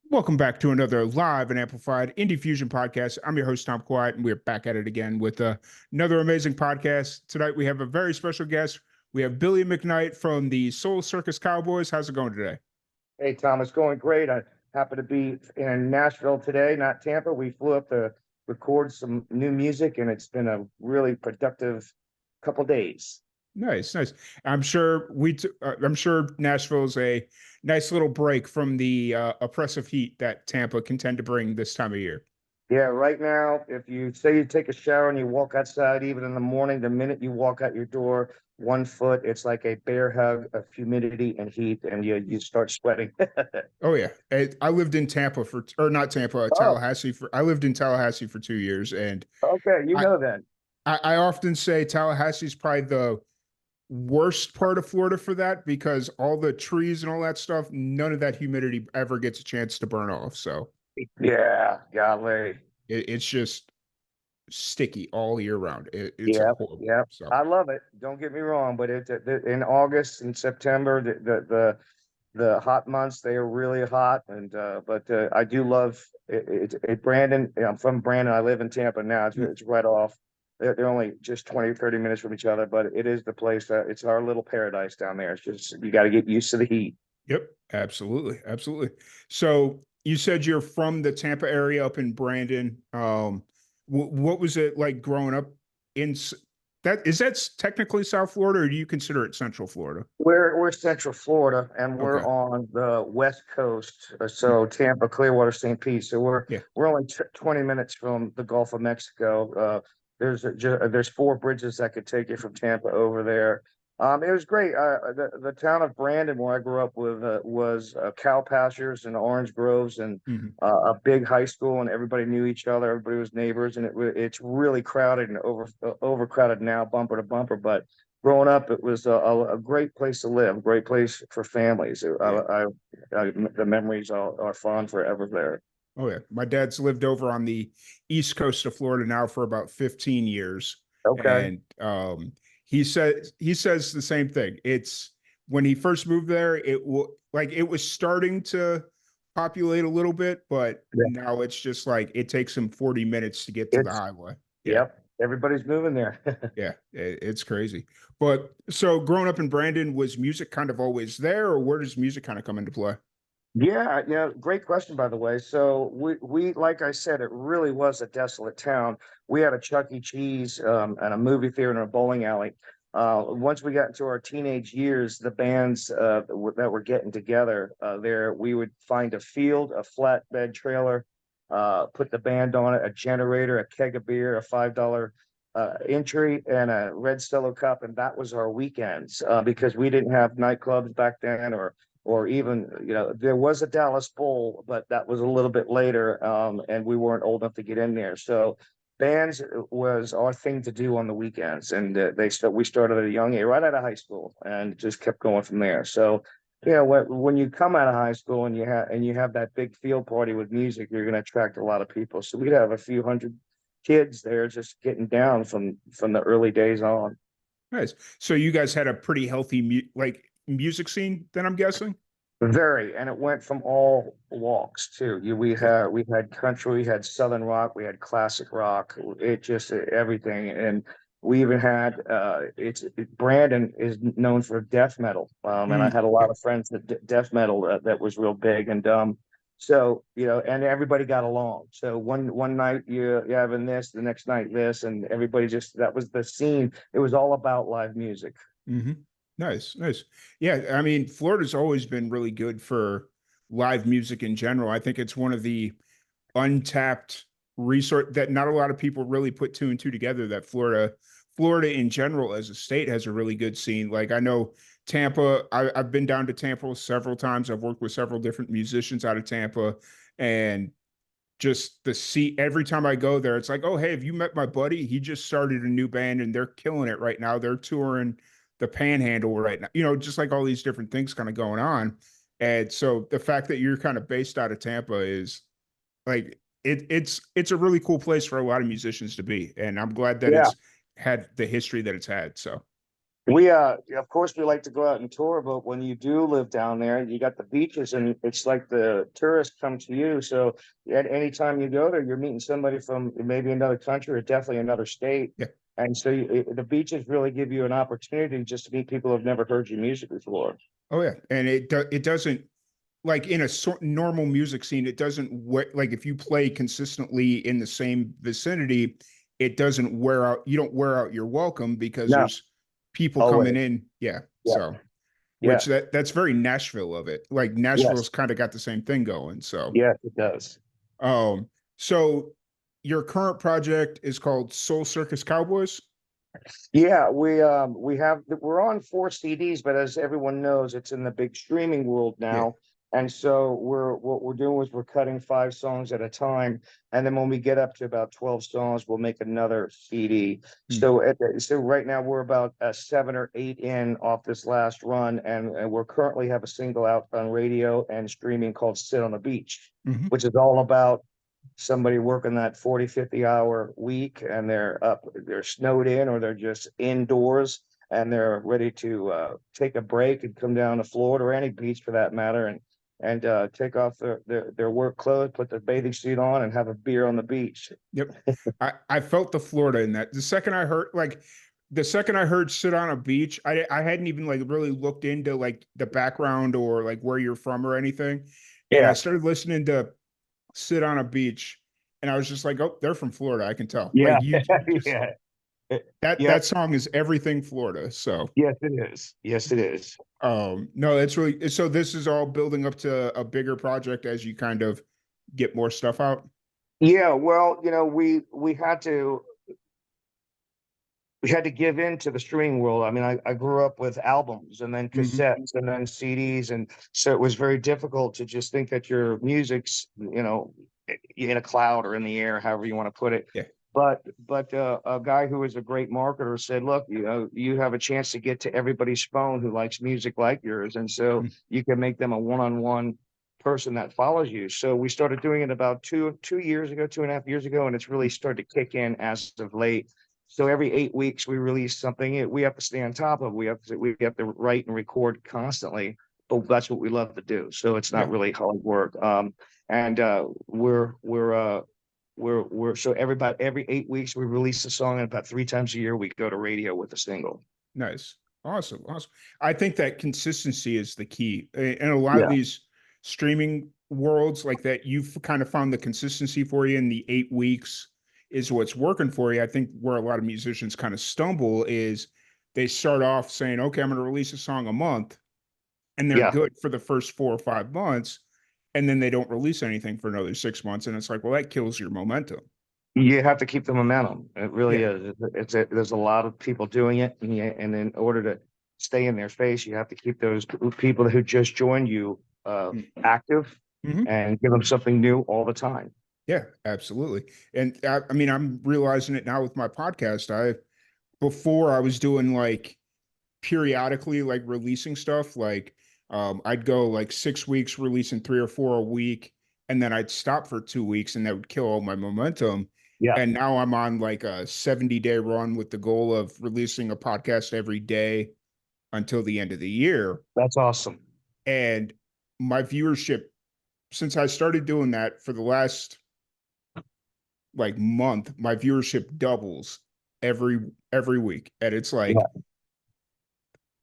Welcome back to another live and amplified Indie Fusion podcast. I'm your host, Tom Quiet, and we're back at it again with another amazing podcast. Tonight, we have a very special guest. We have Billy McKnight from the Soul Circus Cowboys. How's it going today? Hey, Tom, it's going great. I happen to be in Nashville today, not Tampa. We flew up to record some new music, and it's been a really productive couple days. Nice, nice. I'm sure Nashville's a nice little break from the oppressive heat that Tampa can tend to bring this time of year. Yeah, right now, if you say you take a shower and you walk outside, even in the morning, the minute you walk out your door, 1 foot, it's like a bear hug of humidity and heat, and you start sweating. Oh yeah, I lived in Tampa or not Tampa, Oh, Tallahassee for. I lived in Tallahassee for 2 years, and okay, you I know then. I often say Tallahassee's probably the worst part of Florida for that because all the trees and all that stuff, none of that humidity ever gets a chance to burn off. So Yeah, golly. it's just sticky all year round. It's Yep, horrible. yep. So I love it. Don't get me wrong, but in August and September, the hot months, they are really hot. And but I do love it. Brandon, I'm from Brandon. I live in Tampa now. mm, It's right off. They're only just 20, 30 minutes from each other, but it is the place that it's our little paradise down there. It's just you got to get used to the heat. yep, absolutely, absolutely. So you said you're from the Tampa area up in Brandon. What was it like growing up in that? Is that technically South Florida, or do you consider it Central Florida? We're Central Florida, and we're Okay. on the West Coast. So Tampa, Clearwater, St. Pete. So Yeah. we're only 20 minutes from the Gulf of Mexico. There's four bridges that could take you from Tampa over there. It was great. The town of Brandon, where I grew up with, was cow pastures and orange groves, and Mhm. a big high school, and everybody knew each other. Everybody was neighbors, and it's really crowded and overcrowded now, bumper to bumper, but growing up, it was a great place to live, great place for families. Yeah. The memories are fond forever there. Oh yeah, my dad's lived over on the east coast of Florida now for about 15 years, Okay. and he says the same thing. It's when he first moved there, it was starting to populate a little bit, but Yeah. now it's just like it takes him 40 minutes to get to the It's highway. Yeah, Yep. Everybody's moving there. yeah, it's crazy. But so growing up in Brandon, was music kind of always there, or where does music kind of come into play? Yeah, yeah, great question, by the way. So we like I said, it really was a desolate town. We had a Chuck E. Cheese and a movie theater and a bowling alley. Once we got into our teenage years, the bands that were getting together there, we would find a field, a flatbed trailer, put the band on it, a generator, a keg of beer, a $5 entry, and a red Stella cup, and that was our weekends because we didn't have nightclubs back then, or even there was a Dallas Bowl, but that was a little bit later, and we weren't old enough to get in there. So bands was our thing to do on the weekends, and we started at a young age, right out of high school, and just kept going from there. So when you come out of high school and you have that big field party with music, you're going to attract a lot of people. So we'd have a few hundred kids there just getting down from the early days on. Nice. So you guys had a pretty healthy music scene, then I'm guessing. Very, and it went from all walks too. Yeah. We had country, we had southern rock, we had classic rock. It just everything, and we even had Brandon is known for death metal, and I had a lot Yeah. of friends that death metal that was real big, and so and everybody got along. So one night you're having this, the next night this, and everybody just that was the scene. It was all about live music. hmm Nice, nice. Yeah, I mean, Florida's always been really good for live music in general. I think it's one of the untapped resource that not a lot of people really put two and two together that Florida in general as a state has a really good scene. Like I know Tampa, I've been down to Tampa several times. I've worked with several different musicians out of Tampa, and just the see every time I go there, it's like, oh, hey, have you met my buddy? He just started a new band and they're killing it right now. They're touring the Panhandle right now, just like all these different things kind of going on. And so the fact that you're kind of based out of Tampa is like it's a really cool place for a lot of musicians to be. And I'm glad that Yeah. it's had the history that it's had. So We of course we like to go out and tour, but when you do live down there, you got the beaches and it's like the tourists come to you. So at any time you go there, you're meeting somebody from maybe another country or definitely another state. Yeah. And so the beaches really give you an opportunity just to meet people who've never heard your music before. Oh yeah, and it doesn't, like in a sort normal music scene, it doesn't like if you play consistently in the same vicinity, it doesn't wear out. You don't wear out your welcome because No, there's people coming always. in. Yeah. Yeah. So, Yeah. which that's very Nashville of it. Like Yes. Nashville's kind of got the same thing going. So, Yes, it does. um, so your current project is called Soul Circus Cowboys. Yeah, we're on 4 CDs, but as everyone knows, it's in the big streaming world Yeah. now. And so what we're doing is we're cutting 5 songs at a time, and then when we get up to about 12 songs, we'll make another CD. Hmm. So right now we're about 7 or 8 in off this last run, and we're currently have a single out on radio and streaming called "Sit on the Beach," Hmm. which is all about somebody working that 40, 50 hour week and they're snowed in or they're just indoors and they're ready to take a break and come down to Florida or any beach for that matter and take off their work clothes, put the bathing suit on and have a beer on the beach. Yep. I felt the Florida in that. The second I heard sit on a beach, I hadn't even like really looked into like the background or like where you're from or anything. And I Yeah, started listening to Sit on a Beach and I was just like, oh, they're from Florida. I can tell. yeah, Like you just yeah. that Yep. song is everything Florida. So Yes, it is. Yes, it is. no, it's really so this is all building up to a bigger project as you kind of get more stuff out. Yeah, well, we had to give in to the streaming world. I mean, I grew up with albums and then Hmm. cassettes and then CDs. And so it was very difficult to just think that your music's, in a cloud or in the air, however you want to put it. Yeah. But a guy who was a great marketer said, look, you have a chance to get to everybody's phone who likes music like yours. And so Mm. you can make them a one-on-one person that follows you. So we started doing it about 2 years ago, 2.5 years ago, and it's really started to kick in as of late. So every 8 weeks we release something. We have to stay on top of. We have to write and record constantly. But that's what we love to do. So it's not Yeah. really hard work. And we're so every 8 weeks we release a song, and about 3 times a year we go to radio with a single. Nice. Awesome. Awesome. I think that consistency is the key. And a lot of Yeah, these streaming worlds like that, you've kind of found the consistency for you in the 8 weeks is what's working for you. I think where a lot of musicians kind of stumble is they start off saying, okay, I'm going to release a song a month, and they're yeah. good for the first 4 or 5 months. And then they don't release anything for another 6 months. And it's like, well, that kills your momentum. You have to keep the momentum. It really Yeah. is. There's a lot of people doing it, and in order to stay in their space, you have to keep those people who just joined you active Mm-hmm. and give them something new all the time. Yeah, absolutely. And I mean, I'm realizing it now with my podcast. Before I was doing like periodically like releasing stuff, like I'd go like 6 weeks releasing 3 or 4 a week, and then I'd stop for 2 weeks and that would kill all my momentum. Yeah, And now I'm on like a 70-day run with the goal of releasing a podcast every day until the end of the year. that's awesome. And my viewership, since I started doing that for the last like month, my viewership doubles every week. And it's Yeah, like,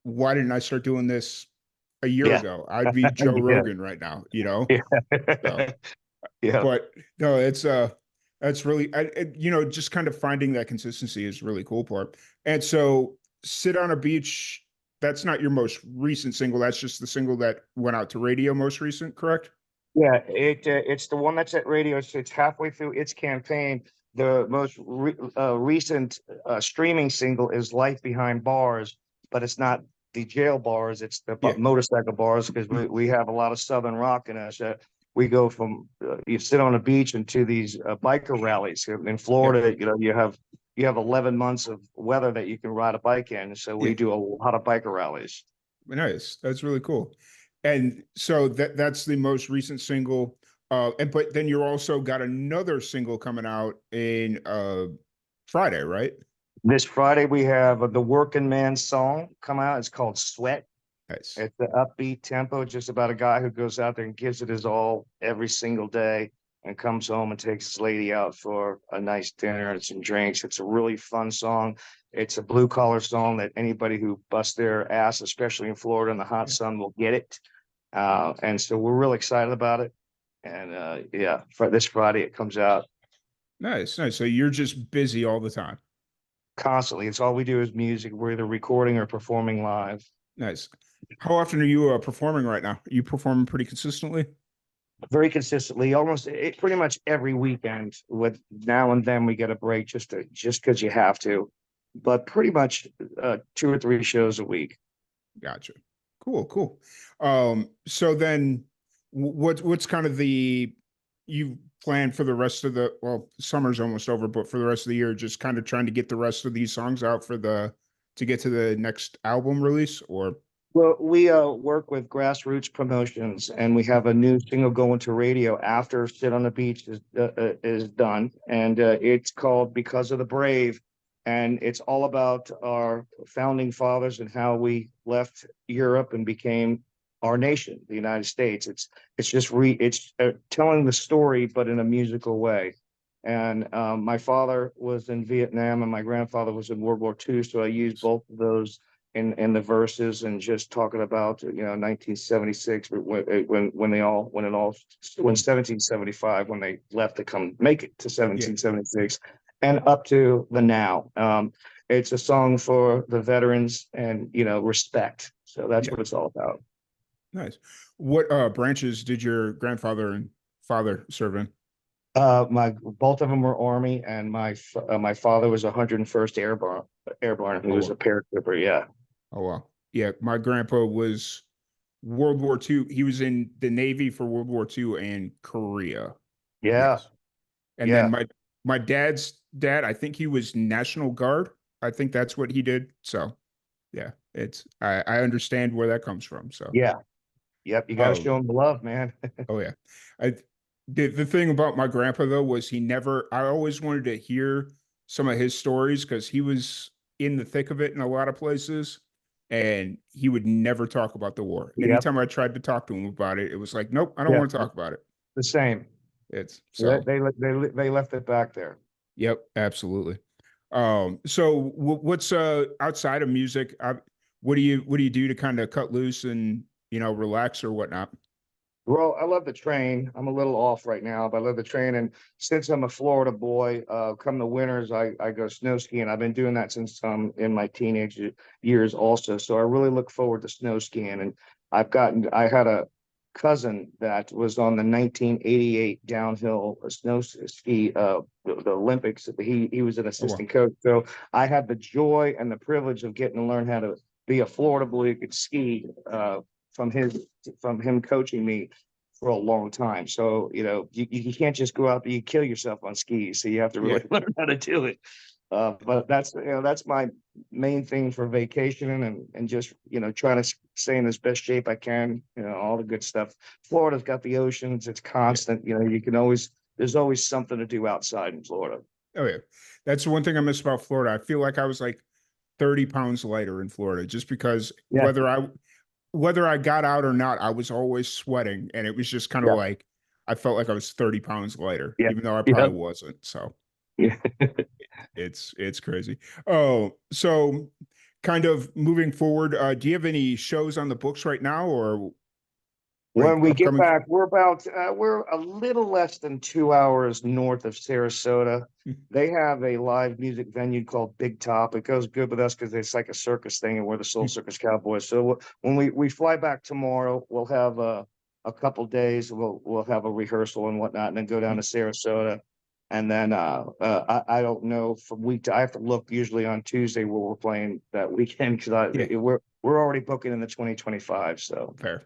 why didn't I start doing this a year yeah, ago? I'd be Joe yeah, Rogan right now, you know? So, yeah, yeah. but no, it's that's really just kind of finding that consistency is really cool part. And so Sit on a Beach, that's not your most recent single. That's just the single that went out to radio most recent, correct? Yeah, it's the one that's at radio. It's halfway through its campaign. The most recent streaming single is "Life Behind Bars," but it's not the jail bars. It's the Yeah. motorcycle bars because we have a lot of Southern rock in us. We go from you sit on a beach into these biker rallies in Yeah. Florida. You have 11 months of weather that you can ride a bike in. So Yeah. we do a lot of biker rallies. Nice. That's really cool. And so that's the most recent single. And but then you also got another single coming out in Friday, right? This Friday we have the Working Man song come out. It's called Sweat. Nice. It's the upbeat tempo, just about a guy who goes out there and gives it his all every single day and comes home and takes his lady out for a nice dinner and some drinks. It's a really fun song. It's a blue collar song that anybody who busts their ass, especially in Florida in the hot Yeah. sun, will get it. And so we're really excited about it. And yeah, for this Friday it comes out Nice. Nice. So you're just busy all the time. constantly. It's all we do is music. We're either recording or performing live. Nice. How often are you performing right now? Are you performing pretty consistently? Very consistently, almost pretty much every weekend. With now and then we get a break just because you have to, but pretty much 2 or 3 shows a week. Gotcha. Cool, cool. So then what's kind of the you plan for the rest of the well, summer's almost over, but for the rest of the year, just kind of trying to get the rest of these songs out for the to get to the next album release or Well, we work with Grassroots Promotions, and we have a new single going to radio after "Sit on the Beach" is done, and it's called "Because of the Brave," and it's all about our founding fathers and how we left Europe and became our nation, the United States. It's just it's telling the story, but in a musical way. And my father was in Vietnam, and my grandfather was in World War II, so I use both of those in the verses and just talking about 1976 when they all when 1775 when they left to come make it to yeah, 1776 and up to the now. It's a song for the veterans and respect. So that's yeah. what it's all about. Nice. What branches did your grandfather and father serve in? My both of them were Army, and my father was 101st Airborne. He Oh was a wow. paratrooper. Yeah, Oh wow. Yeah, my grandpa was World War II. He was in the Navy for World War II and Korea. yeah, Yes. And then yeah, my dad's dad, I think he was National Guard. I think that's what he did. So yeah, it's I understand where that comes from. So yeah. Yep, you got to um show him the love, man. oh yeah. I the thing about my grandpa though was he never I always wanted to hear some of his stories because he was in the thick of it in a lot of places and he would never talk about the war. Yep, Anytime I tried to talk to him about it, it was like, nope, I don't yeah, want to talk about it. the same. It's They so they they left it back there. yep, absolutely. So what's outside of music? What do you do to kind of cut loose and relax or whatnot? Well, I love the train. I'm a little off right now, but I love the train. And since I'm a Florida boy, come the winters, I go snow skiing. I've been doing that since in my teenage years also. So I really look forward to snow skiing. And I had a cousin that was on the 1988 downhill snow ski, the Olympics. He was an Oh well, assistant coach. So I had the joy and the privilege of getting to learn how to be a Florida boy who could ski, from his from him coaching me for a long time. So, you can't just go out there, you kill yourself on skis. So you have to yeah, really learn how to do it. But that's my main thing for vacationing and just, trying to stay in as best shape I can, all the good stuff. Florida's got the oceans, it's yeah. constant, there's always something to do outside in Florida. Oh yeah, that's the one thing I miss about Florida. I feel like I was like 30 pounds lighter in Florida just because Yeah, whether I got out or not, I was always sweating, and it was just kind of yeah, like I felt like I was 30 pounds lighter, yeah, even though I yeah, probably wasn't. So yeah. it's crazy. Oh, so kind of moving forward, do you have any shows on the books right now, or When like we get upcoming? back, we're a little less than 2 hours north of Sarasota. They have a live music venue called Big Top. It goes good with us because it's like a circus thing, and we're the Soul Circus Cowboys. So when we fly back tomorrow, we'll have a couple days. We'll have a rehearsal and whatnot, and then go down to Sarasota. And then I don't know from week to I have to look usually on Tuesday where we're playing that weekend because Yeah, we're already booking in the 2025. So fair.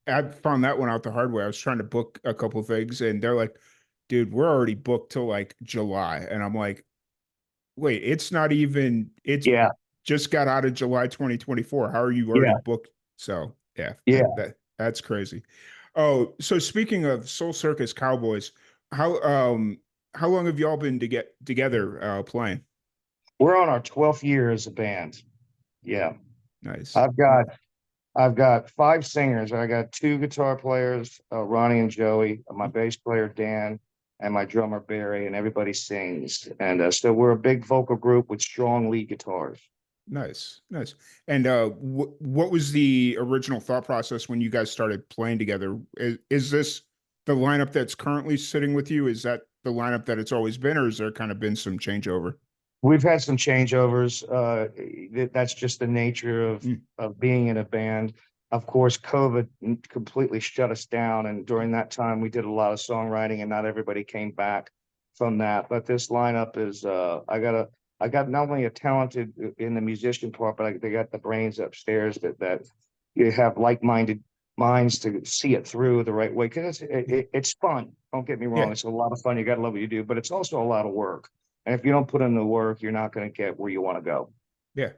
I found that one out the hard way. I was trying to book a couple things, and they're like, "Dude, we're already booked till like July," and I'm like, "Wait, it's not even. It's yeah, just got out of July 2024. How are you already yeah, booked?" So yeah, yeah. that's crazy. Oh, so speaking of Soul Circus Cowboys, how um how long have y'all been to get together playing? We're on our 12th year as a band. Yeah. Nice. I've got I've got five singers. I got two guitar players, Ronnie and Joey, my bass player Dan, and my drummer Barry, and everybody sings. And so we're a big vocal group with strong lead guitars. Nice, nice. And what was the original thought process when you guys started playing together? Is this the lineup that's currently sitting with you? Is that the lineup that it's always been, or has there kind of been some changeover? We've had some changeovers. That's just the nature Mm, of being in a band. Of course, COVID completely shut us down, and during that time, we did a lot of songwriting, and not everybody came back from that. But this lineup is, I got not only a talented in the musician part, but they got the brains upstairs that you have like-minded minds to see it through the right way. Because it's fun. Don't get me wrong; yeah, it's a lot of fun. You got to love what you do, but it's also a lot of work. And if you don't put in the work, you're not going to get where you want to go. yeah.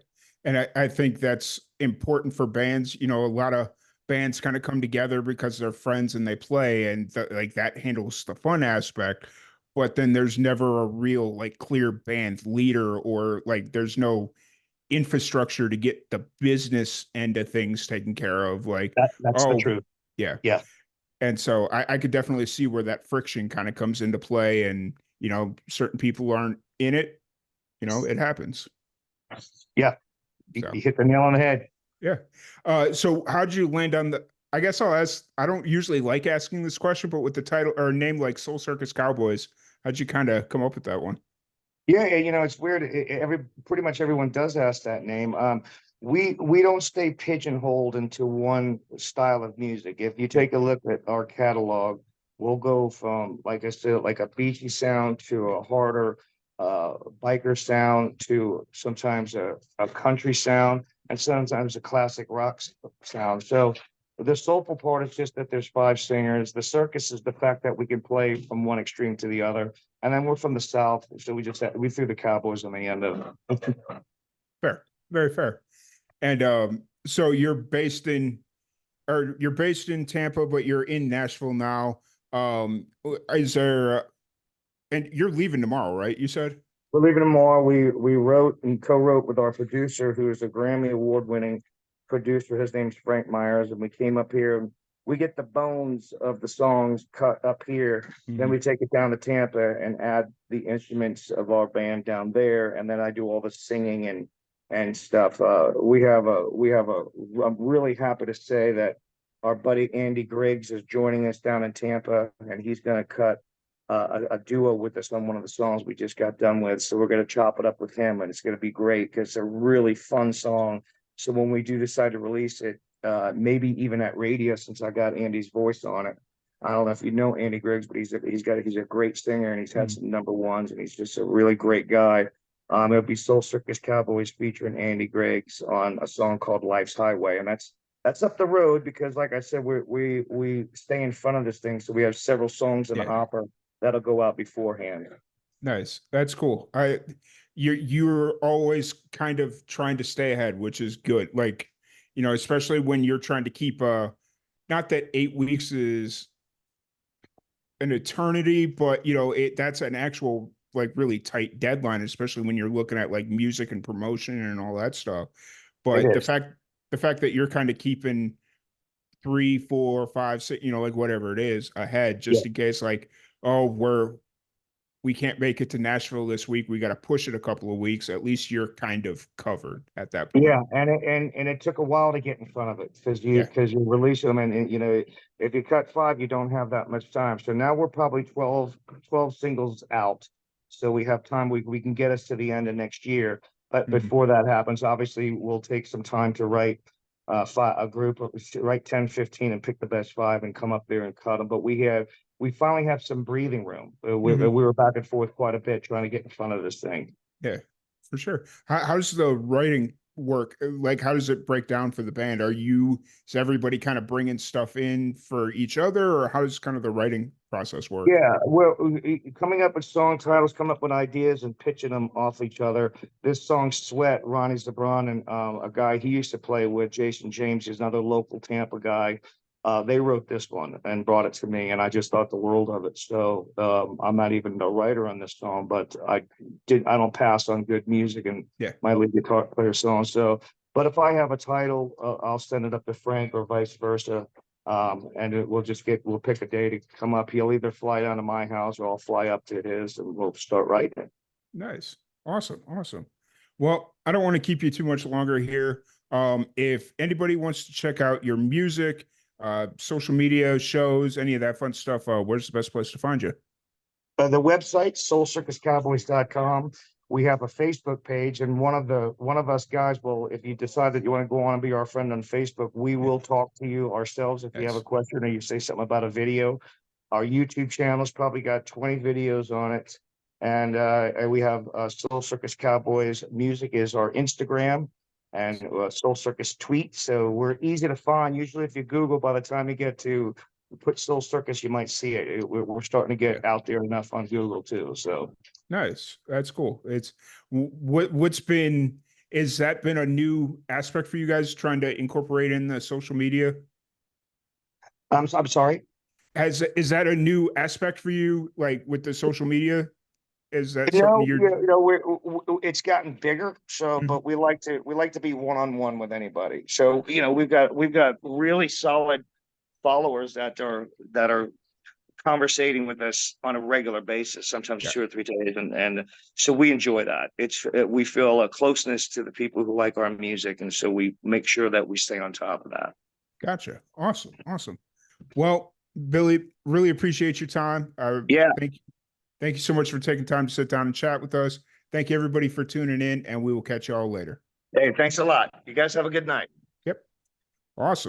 And I think that's important for bands. You know, a lot of bands kind of come together because they're friends and they play, and like that handles the fun aspect. But then there's never a real like clear band leader, or like there's no infrastructure to get the business end of things taken care of. Like, That's the oh, truth. yeah. Yeah. And so I could definitely see where that friction kind of comes into play. And, you know, certain people aren't in it, you know, it happens. Yeah. So, You hit the nail on the head. yeah. So how'd you land on the, I guess I'll ask, I don't usually like asking this question, but with the title or name like Soul Circus Cowboys, how'd you kind of come up with that one? Yeah, it's weird. Every pretty much everyone does ask that name. We don't stay pigeonholed into one style of music. If you Yeah. take a look at our catalog, we'll go from, like I said, like a beachy sound to a harder biker sound to sometimes a country sound and sometimes a classic rock sound. So the soulful part is just that there's five singers. The circus is the fact that we can play from one extreme to the other. And then we're from the South, so we threw the Cowboys on the end of it. Fair, very fair. And so you're based in Tampa, but you're in Nashville now. Is there and you're leaving tomorrow, right? You said? We're leaving tomorrow. We wrote and co-wrote with our producer, who is a Grammy award-winning producer. His name's Frank Myers, and we came up here. And we get the bones of the songs cut up here. Then Hmm. we take it down to Tampa and add the instruments of our band down there, and then I do all the singing and stuff. I'm really happy to say that our buddy Andy Griggs is joining us down in Tampa, and he's going to cut a duo with us on one of the songs we just got done with. So we're going to chop it up with him, and it's going to be great because it's a really fun song. So when we do decide to release it, maybe even at radio, since I got Andy's voice on it. I don't know if you know Andy Griggs, but he's a great singer, and he's had some number ones, and he's just a really great guy. It'll be Soul Circus Cowboys featuring Andy Griggs on a song called Life's Highway, and that's up the road because, like I said, we stay in front of this thing, so we have several songs in the Yeah. hopper that'll go out beforehand. Nice. That's cool. You're always kind of trying to stay ahead, which is good. Like, you know, especially when you're trying to keep not that 8 weeks is an eternity, but you know, that's an actual like really tight deadline, especially when you're looking at like music and promotion and all that stuff. It But the is. fact that you're kind of keeping 3, 4, 5, 6, you know, like whatever it is ahead, Yeah. just in case, like, oh, we can't make it to Nashville this week. We got to push it a couple of weeks. At least you're kind of covered at that point. Yeah, and it took a while to get in front of it Yeah. because you release them and if you cut five, you don't have that much time. So now we're probably 12 singles out. So we have time. We can get us to the end of next year. But Mhm. before that happens, obviously we'll take some time to write a group of write 10, 15 and pick the best five and come up there and cut them. But we finally have some breathing room. We Mhm. were back and forth quite a bit trying to get in front of this thing. Yeah, for sure. How does the writing work? Like, how does it break down for the band? Is everybody kind of bringing stuff in for each other, or how does kind of the writing process work? Yeah, well, coming up with song titles, coming up with ideas, and pitching them off each other. This song, "Sweat," Ronnie Zabron and a guy he used to play with, Jason James, is another local Tampa guy. They wrote this one and brought it to me, and I just thought the world of it. So I'm not even a writer on this song, but I don't pass on good music and Yeah. my lead guitar player song. So, but if I have a title, I'll send it up to Frank or vice versa. And we'll pick a day to come up. He'll either fly down to my house or I'll fly up to his and we'll start writing. Nice. Awesome. Awesome. Well, I don't want to keep you too much longer here. If anybody wants to check out your music, social media, shows, any of that fun stuff, where's the best place to find you? The website, soulcircuscowboys.com. We have a Facebook page, and one of us guys will, if you decide that you want to go on and be our friend on Facebook, we will talk to you ourselves if you have a Nice. question or you say something about a video. Our YouTube channel's probably got 20 videos on it. And we have Soul Circus Cowboys. Music is our Instagram and Soul Circus tweet. So we're easy to find. Usually, if you Google, by the time you get to put Soul Circus, you might see it. We're starting to Yeah. get out there enough on Google too. So Nice. That's cool. It's what's been, is that been a new aspect for you guys trying to incorporate in the social media? I'm sorry. Is that a new aspect for you, like with the social media? Is that something you're It's gotten bigger. So, Mhm. but we like to be one-on-one with anybody. So, we've got really solid followers that are conversating with us on a regular basis, sometimes Yeah, 2 or 3 days, and so we enjoy that. We feel a closeness to the people who like our music, and so we make sure that we stay on top of that. gotcha. Awesome. Awesome. Well, Billy, really appreciate your time. Yeah. Thank you so much for taking time to sit down and chat with us. Thank you everybody for tuning in, and we will catch y'all later. Hey, thanks a lot. You guys have a good night. Yep. Awesome.